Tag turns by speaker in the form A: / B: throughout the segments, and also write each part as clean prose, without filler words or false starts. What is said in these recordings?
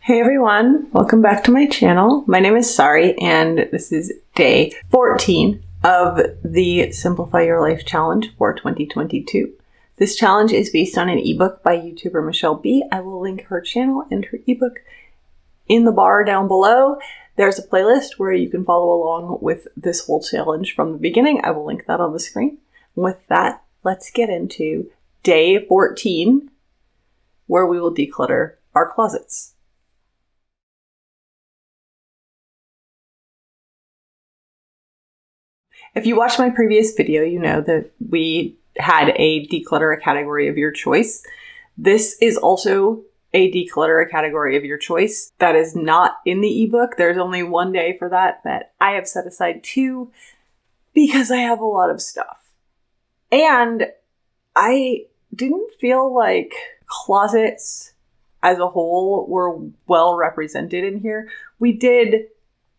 A: Hey everyone, welcome back to my channel. My name is Sari and this is day 14 of the Simplify Your Life Challenge for 2022. This challenge is based on an ebook by YouTuber Muchelleb. I will link her channel and her ebook in the bar down below. There's a playlist where you can follow along with this whole challenge from the beginning. I will link that on the screen. With that, let's get into day 14, where we will declutter our closets. If you watched my previous video, you know that we had a declutter a category of your choice. This is also a declutter a category of your choice that is not in the ebook. There's only one day for that I have set aside too, because I have a lot of stuff. And I didn't feel like closets as a whole were well represented in here. We did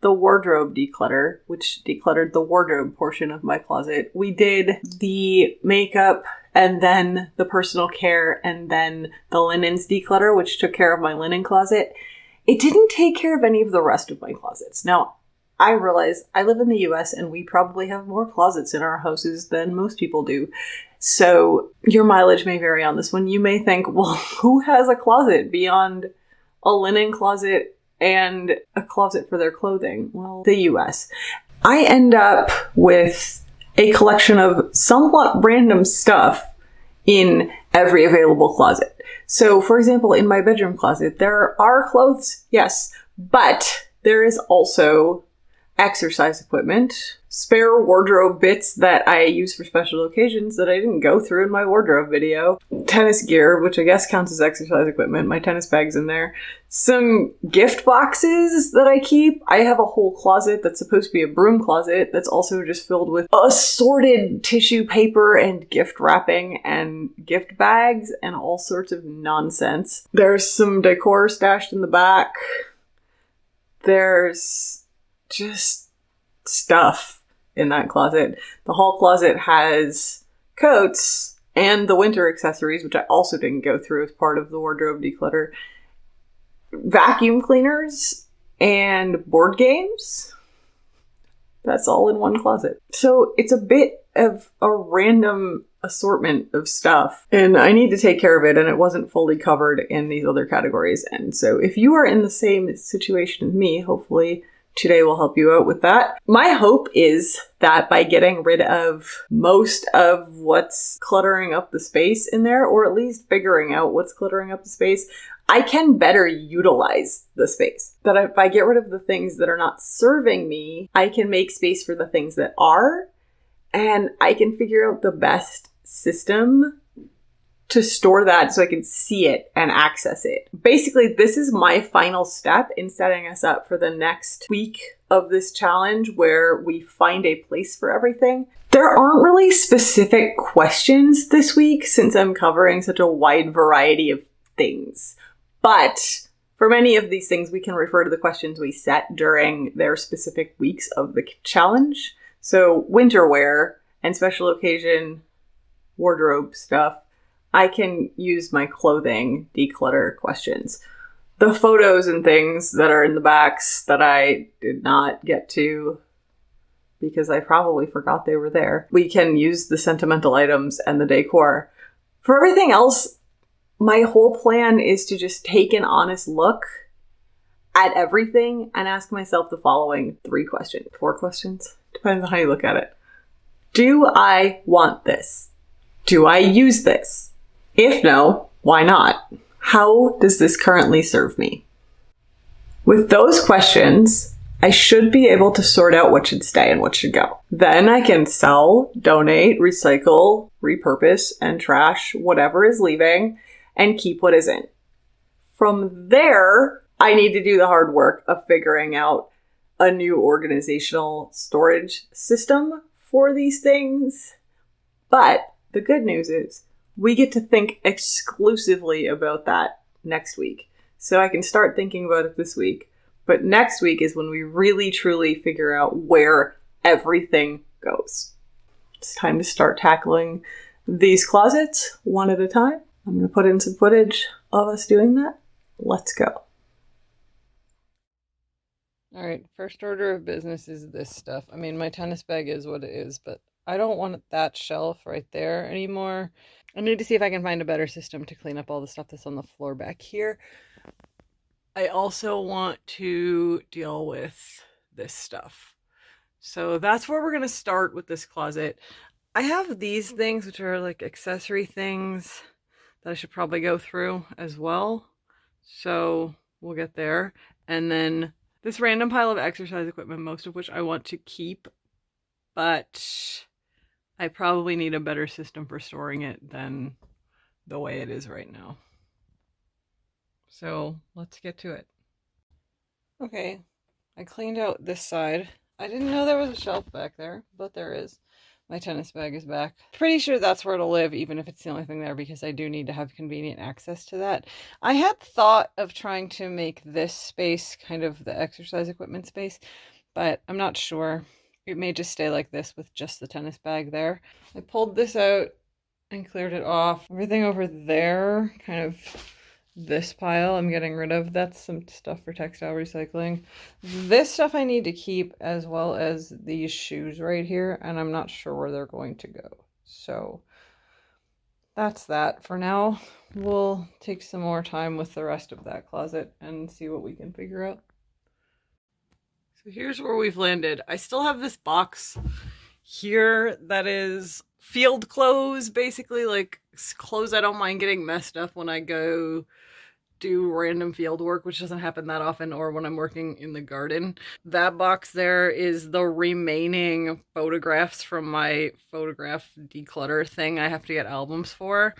A: the wardrobe declutter, which decluttered the wardrobe portion of my closet. We did the makeup and then the personal care and then the linens declutter, which took care of my linen closet. It didn't take care of any of the rest of my closets. Now, I realize I live in the US and we probably have more closets in our houses than most people do. So your mileage may vary on this one. You may think, well, who has a closet beyond a linen closet and a closet for their clothing? Well, the US. I end up with a collection of somewhat random stuff in every available closet. So, for example, in my bedroom closet, there are clothes, yes, but there is also exercise equipment, spare wardrobe bits that I use for special occasions that I didn't go through in my wardrobe video, tennis gear, which I guess counts as exercise equipment, my tennis bag's in there, some gift boxes that I keep. I have a whole closet that's supposed to be a broom closet that's also just filled with assorted tissue paper and gift wrapping and gift bags and all sorts of nonsense. There's some decor stashed in the back. There's just stuff in that closet. The hall closet has coats and the winter accessories, which I also didn't go through as part of the wardrobe declutter, vacuum cleaners, and board games. That's all in one closet. So it's a bit of a random assortment of stuff, and I need to take care of it, and it wasn't fully covered in these other categories. And so if you are in the same situation as me, hopefully today will help you out with that. My hope is that by getting rid of most of what's cluttering up the space in there, or at least figuring out what's cluttering up the space, I can better utilize the space. That if I get rid of the things that are not serving me, I can make space for the things that are, and I can figure out the best system to store that so I can see it and access it. Basically, this is my final step in setting us up for the next week of this challenge where we find a place for everything. There aren't really specific questions this week since I'm covering such a wide variety of things. But for many of these things, we can refer to the questions we set during their specific weeks of the challenge. So winter wear and special occasion wardrobe stuff, I can use my clothing declutter questions. The photos and things that are in the backs that I did not get to because I probably forgot they were there, we can use the sentimental items and the decor. For everything else, my whole plan is to just take an honest look at everything and ask myself the following 4 questions, depends on how you look at it. Do I want this? Do I use this? If no, why not? How does this currently serve me? With those questions, I should be able to sort out what should stay and what should go. Then I can sell, donate, recycle, repurpose, and trash whatever is leaving and keep what isn't. From there, I need to do the hard work of figuring out a new organizational storage system for these things. But the good news is, we get to think exclusively about that next week. So I can start thinking about it this week. But next week is when we really truly figure out where everything goes. It's time to start tackling these closets one at a time. I'm going to put in some footage of us doing that. Let's go. All right, first order of business is this stuff. I mean, my tennis bag is what it is, but I don't want that shelf right there anymore. I need to see if I can find a better system to clean up all the stuff that's on the floor back here. I also want to deal with this stuff. So that's where we're going to start with this closet. I have these things, which are like accessory things that I should probably go through as well. So we'll get there. And then this random pile of exercise equipment, most of which I want to keep, but I probably need a better system for storing it than the way it is right now. So let's get to it. Okay, I cleaned out this side. I didn't know there was a shelf back there, but there is. My tennis bag is back. Pretty sure that's where it'll live, even if it's the only thing there, because I do need to have convenient access to that. I had thought of trying to make this space kind of the exercise equipment space, but I'm not sure. It may just stay like this with just the tennis bag there. I pulled this out and cleared it off. Everything over there, kind of this pile I'm getting rid of. That's some stuff for textile recycling. This stuff I need to keep, as well as these shoes right here, and I'm not sure where they're going to go. So that's that. For now, we'll take some more time with the rest of that closet and see what we can figure out. So here's where we've landed. I still have this box here that is field clothes, basically, like clothes I don't mind getting messed up when I go do random field work, which doesn't happen that often, or when I'm working in the garden. That box there is the remaining photographs from my photograph declutter thing I have to get albums for.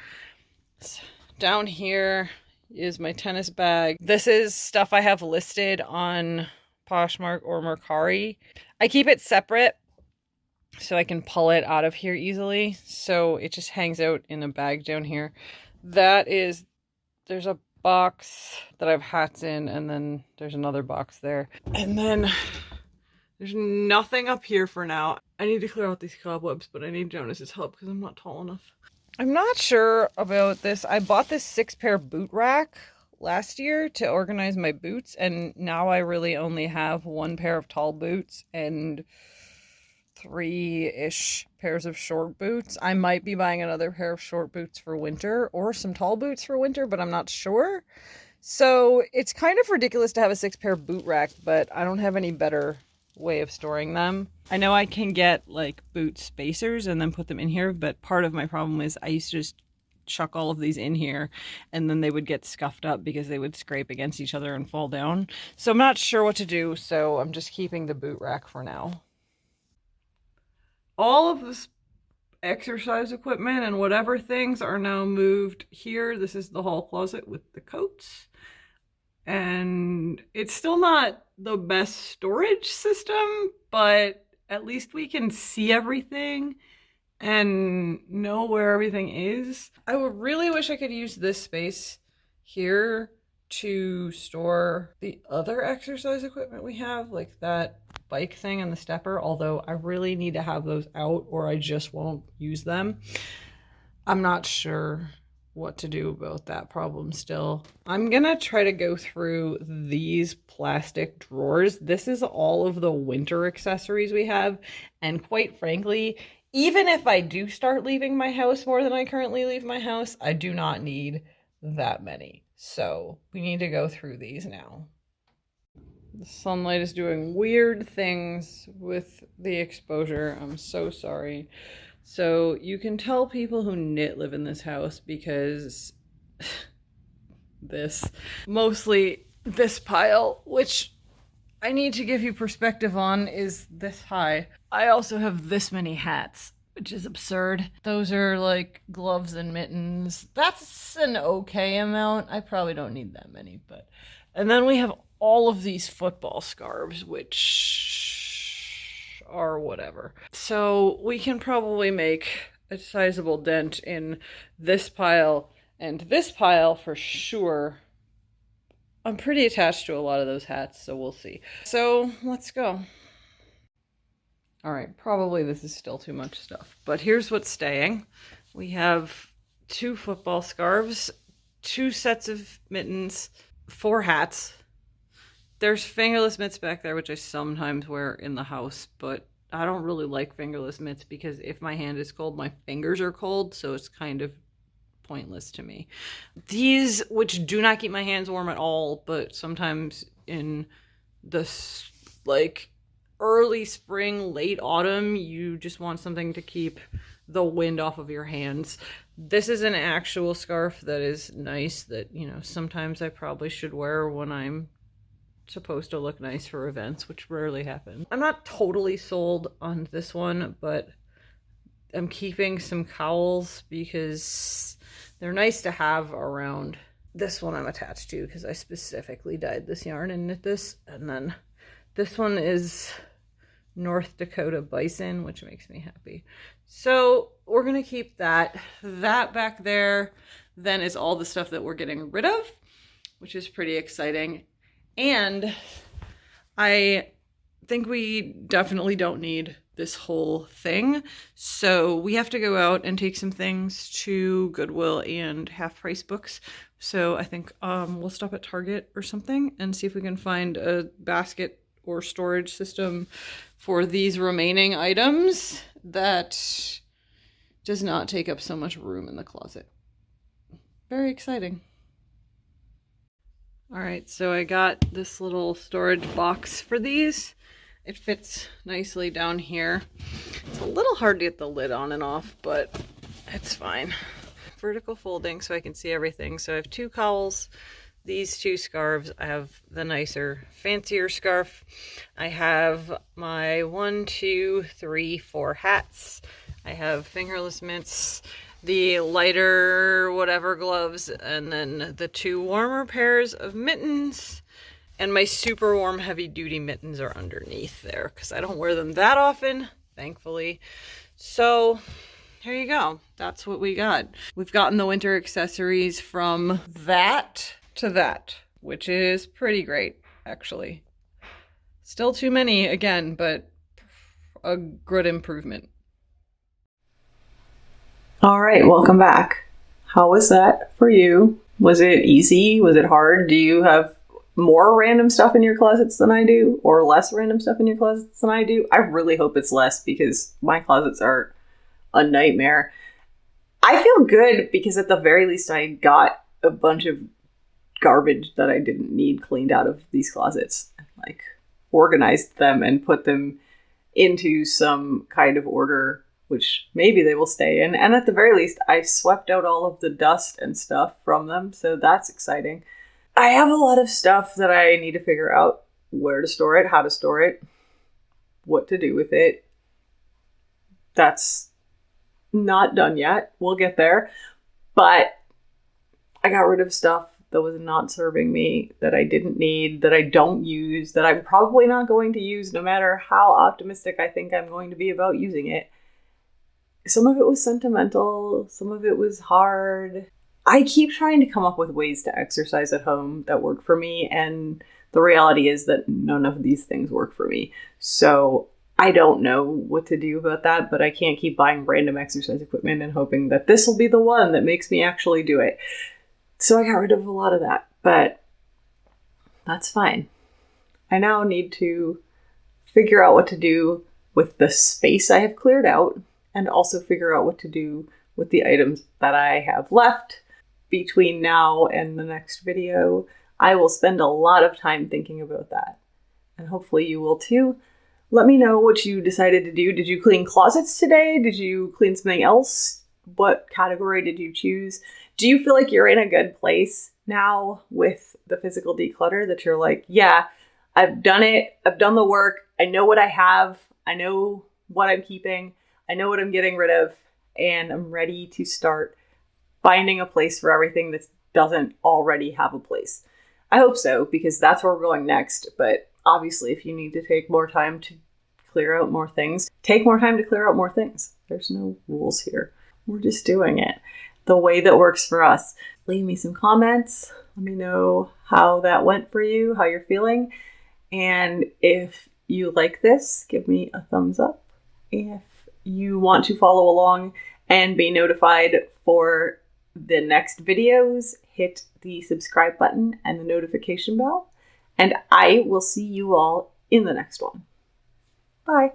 A: Down here is my tennis bag. This is stuff I have listed on Poshmark or Mercari. I keep it separate so I can pull it out of here easily. So it just hangs out in a bag down here. There's a box that I have hats in, and then there's another box there. And then there's nothing up here for now. I need to clear out these cobwebs, but I need Jonas's help because I'm not tall enough. I'm not sure about this. I bought this 6-pair boot rack last year to organize my boots, and now I really only have 1 pair of tall boots and 3-ish pairs of short boots. I might be buying another pair of short boots for winter or some tall boots for winter, but I'm not sure. So it's kind of ridiculous to have a 6-pair boot rack, but I don't have any better way of storing them. I know I can get like boot spacers and then put them in here, but part of my problem is I used to just chuck all of these in here and then they would get scuffed up because they would scrape against each other and fall down. So I'm not sure what to do, so I'm just keeping the boot rack for now. All of this exercise equipment and whatever things are now moved here. This is the hall closet with the coats. And it's still not the best storage system, but at least we can see everything and know where everything is. I would really wish I could use this space here to store the other exercise equipment we have, like that bike thing and the stepper, although I really need to have those out or I just won't use them. I'm not sure what to do about that problem still. I'm gonna try to go through these plastic drawers. This is all of the winter accessories we have, and quite frankly, even if I do start leaving my house more than I currently leave my house, I do not need that many. So we need to go through these now. The sunlight is doing weird things with the exposure. I'm so sorry. So you can tell people who knit live in this house because mostly this pile, which I need to give you perspective on, is this high. I also have this many hats, which is absurd. Those are like gloves and mittens. That's an okay amount. I probably don't need that many, but... And then we have all of these football scarves, which are whatever. So we can probably make a sizable dent in this pile and this pile for sure. I'm pretty attached to a lot of those hats, so we'll see. So let's go. All right, probably this is still too much stuff, but here's what's staying. We have 2 football scarves, 2 sets of mittens, 4 hats.
B: There's fingerless mitts back there, which I sometimes wear in the house, but I don't really like fingerless mitts because if my hand is cold, my fingers are cold, so it's kind of pointless to me. These, which do not keep my hands warm at all, but sometimes in the like early spring, late autumn, you just want something to keep the wind off of your hands. This is an actual scarf that is nice that, you know, sometimes I probably should wear when I'm supposed to look nice for events, which rarely happen. I'm not totally sold on this one, but I'm keeping some cowls because they're nice to have around. This one I'm attached to because I specifically dyed this yarn and knit this. And then this one is North Dakota bison, which makes me happy. So we're going to keep that. That back there then is all the stuff that we're getting rid of, which is pretty exciting. And I think we definitely don't need this whole thing. So we have to go out and take some things to Goodwill and Half Price Books. So I think we'll stop at Target or something and see if we can find a basket or storage system for these remaining items that does not take up so much room in the closet. Very exciting. All right, so I got this little storage box for these. It fits nicely down here. It's a little hard to get the lid on and off, but it's fine. Vertical folding so I can see everything. So I have 2 cowls, these 2 scarves. I have the nicer, fancier scarf. I have my 1, 2, 3, 4 hats. I have fingerless mitts, the lighter whatever gloves, and then the 2 warmer pairs of mittens. And my super warm heavy duty mittens are underneath there because I don't wear them that often, thankfully. So here you go. That's what we got. We've gotten the winter accessories from that to that, which is pretty great, actually. Still too many again, but a good improvement.
A: All right, welcome back. How was that for you? Was it easy? Was it hard? Do you have more random stuff in your closets than I do, or less random stuff in your closets than I do? I really hope it's less because my closets are a nightmare. I feel good because at the very least I got a bunch of garbage that I didn't need cleaned out of these closets, like organized them and put them into some kind of order, which maybe they will stay in. And at the very least, I swept out all of the dust and stuff from them, so that's exciting. I have a lot of stuff that I need to figure out where to store it, how to store it, what to do with it. That's not done yet. We'll get there. But I got rid of stuff that was not serving me, that I didn't need, that I don't use, that I'm probably not going to use no matter how optimistic I think I'm going to be about using it. Some of it was sentimental. Some of it was hard. I keep trying to come up with ways to exercise at home that work for me, and the reality is that none of these things work for me. So I don't know what to do about that, but I can't keep buying random exercise equipment and hoping that this will be the one that makes me actually do it. So I got rid of a lot of that, but that's fine. I now need to figure out what to do with the space I have cleared out, and also figure out what to do with the items that I have left. Between now and the next video, I will spend a lot of time thinking about that. And hopefully you will too. Let me know what you decided to do. Did you clean closets today? Did you clean something else? What category did you choose? Do you feel like you're in a good place now with the physical declutter, that you're like, yeah, I've done it. I've done the work. I know what I have. I know what I'm keeping. I know what I'm getting rid of. And I'm ready to start finding a place for everything that doesn't already have a place. I hope so, because that's where we're going next. But obviously, if you need to take more time to clear out more things, take more time to clear out more things. There's no rules here. We're just doing it the way that works for us. Leave me some comments. Let me know how that went for you, how you're feeling. And if you like this, give me a thumbs up. If you want to follow along and be notified for the next videos, hit the subscribe button and the notification bell. And I will see you all in the next one. Bye.